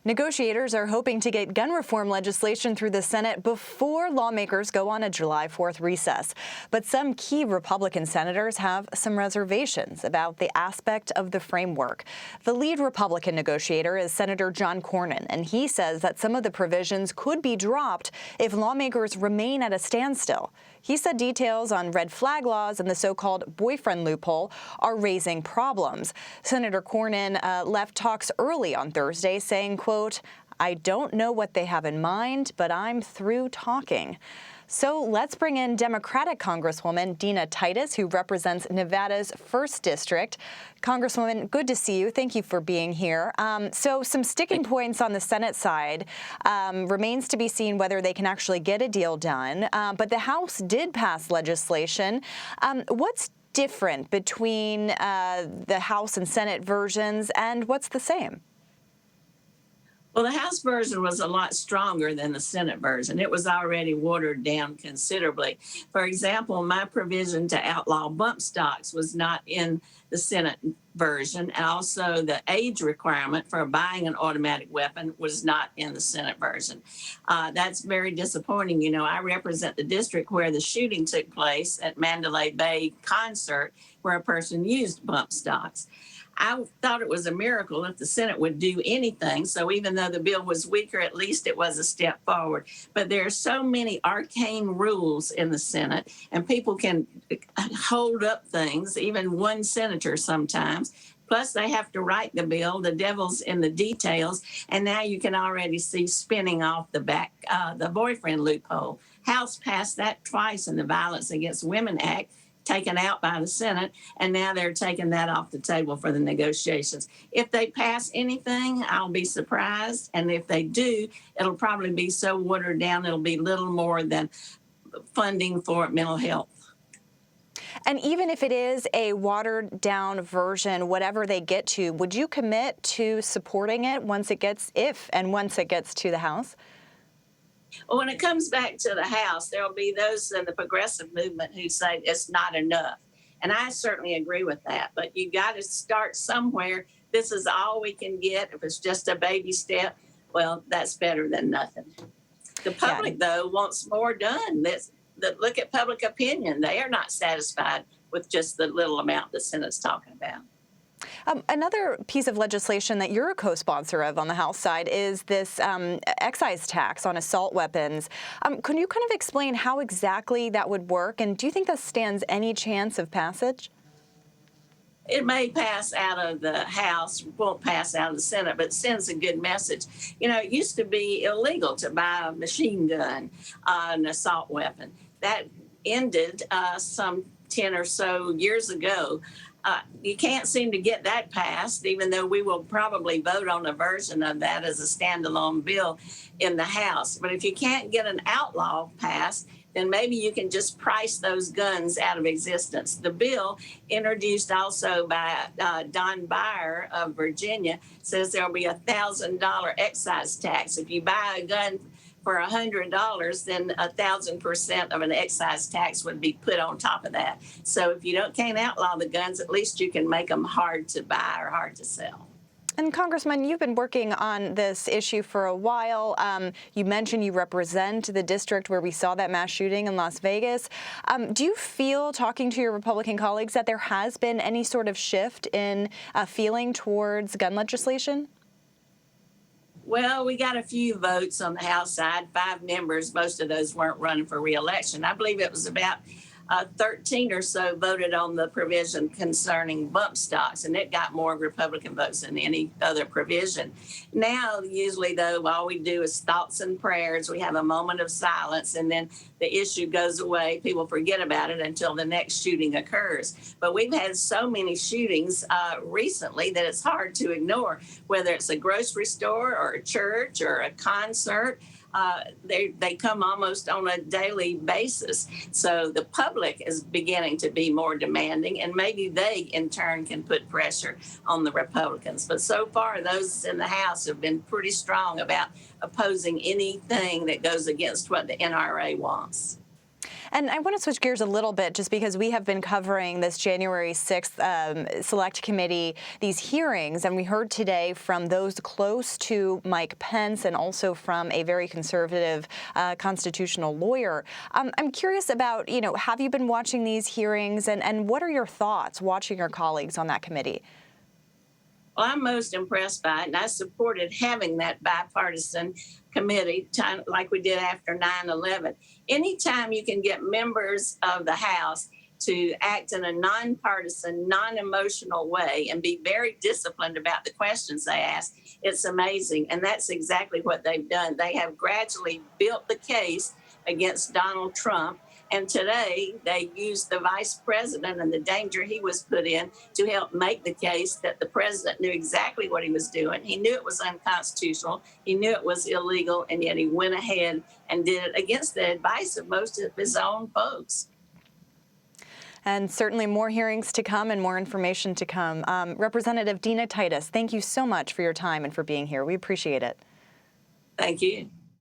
Negotiators are hoping to get gun reform legislation through the Senate before lawmakers go on a July 4th recess. But some key Republican senators have some reservations about the aspect of the framework. The lead Republican negotiator is Senator John Cornyn, and he says that some of the provisions could be dropped if lawmakers remain at a standstill. He said details on red flag laws and the so-called boyfriend loophole are raising problems. Senator Cornyn left talks early on Thursday saying, quote, "I don't know what they have in mind, but I'm through talking." So let's bring in Democratic Congresswoman Dina Titus, who represents Nevada's 1st District. Congresswoman, good to see you. Thank you for being here. So some sticking points on the Senate side. Remains to be seen whether they can actually get a deal done. But the House did pass legislation. What's different between the House and Senate versions, and what's the same? Well, the House version was a lot stronger than the Senate version. It was already watered down considerably. For example, my provision to outlaw bump stocks was not in the Senate version. And also the age requirement for buying an automatic weapon was not in the Senate version. That's very disappointing. You know, I represent the district where the shooting took place at Mandalay Bay concert, where a person used bump stocks. I thought it was a miracle if the Senate would do anything. So even though the bill was weaker, at least it was a step forward. But there are so many arcane rules in the Senate, and people can hold up things, even one senator sometimes. Plus, they have to write the bill. The devil's in the details. And now you can already see spinning off the back, the boyfriend loophole. House passed that twice in the Violence Against Women Act, taken out by the Senate, and now they're taking that off the table for the negotiations. If they pass anything, I'll be surprised. And if they do, it'll probably be so watered down, it'll be little more than funding for mental health. And even if it is a watered down version, whatever they get to, would you commit to supporting it once it gets to the House? Well, when it comes back to the House, there will be those in the progressive movement who say it's not enough. And I certainly agree with that. But you got to start somewhere. This is all we can get. If it's just a baby step, well, that's better than nothing. The public, though, wants more done. Look at public opinion. They are not satisfied with just the little amount the Senate's talking about. Another piece of legislation that you're a co-sponsor of on the House side is this excise tax on assault weapons. Can you kind of explain how exactly that would work, and do you think that stands any chance of passage? It may pass out of the House, won't pass out of the Senate, but it sends a good message. You know, it used to be illegal to buy a machine gun, an assault weapon. That ended some 10 or so years ago. You can't seem to get that passed, even though we will probably vote on a version of that as a standalone bill in the House. But if you can't get an outlaw passed, then maybe you can just price those guns out of existence. The bill, introduced also by Don Beyer of Virginia, says there will be a $1,000 excise tax. If you buy a gun for $100, then 1,000% of an excise tax would be put on top of that. So if you can't outlaw the guns, at least you can make them hard to buy or hard to sell. And Congressman, you've been working on this issue for a while. You mentioned you represent the district where we saw that mass shooting in Las Vegas. Do you feel, talking to your Republican colleagues, that there has been any sort of shift in feeling towards gun legislation? Well, we got a few votes on the House side, 5 members. Most of those weren't running for re-election. I believe it was about 13 or so voted on the provision concerning bump stocks, and it got more Republican votes than any other provision. Now, usually, though, all we do is thoughts and prayers. We have a moment of silence, and then the issue goes away. People forget about it until the next shooting occurs. But we've had so many shootings recently that it's hard to ignore, whether it's a grocery store or a church or a concert. They come almost on a daily basis. So the public is beginning to be more demanding, and maybe they in turn can put pressure on the Republicans. But so far, those in the House have been pretty strong about opposing anything that goes against what the NRA wants. And I want to switch gears a little bit just because we have been covering this January 6th Select Committee, these hearings, and we heard today from those close to Mike Pence and also from a very conservative constitutional lawyer. I'm curious about, have you been watching these hearings and what are your thoughts watching your colleagues on that committee? Well, I'm most impressed by it, and I supported having that bipartisan committee like we did after 9/11. Anytime you can get members of the House to act in a nonpartisan, non-emotional way and be very disciplined about the questions they ask, it's amazing. And that's exactly what they've done. They have gradually built the case against Donald Trump. And today they used the vice president and the danger he was put in to help make the case that the president knew exactly what he was doing. He knew it was unconstitutional. He knew it was illegal. And yet he went ahead and did it against the advice of most of his own folks. And certainly more hearings to come and more information to come. Representative Dina Titus, thank you so much for your time and for being here. We appreciate it. Thank you.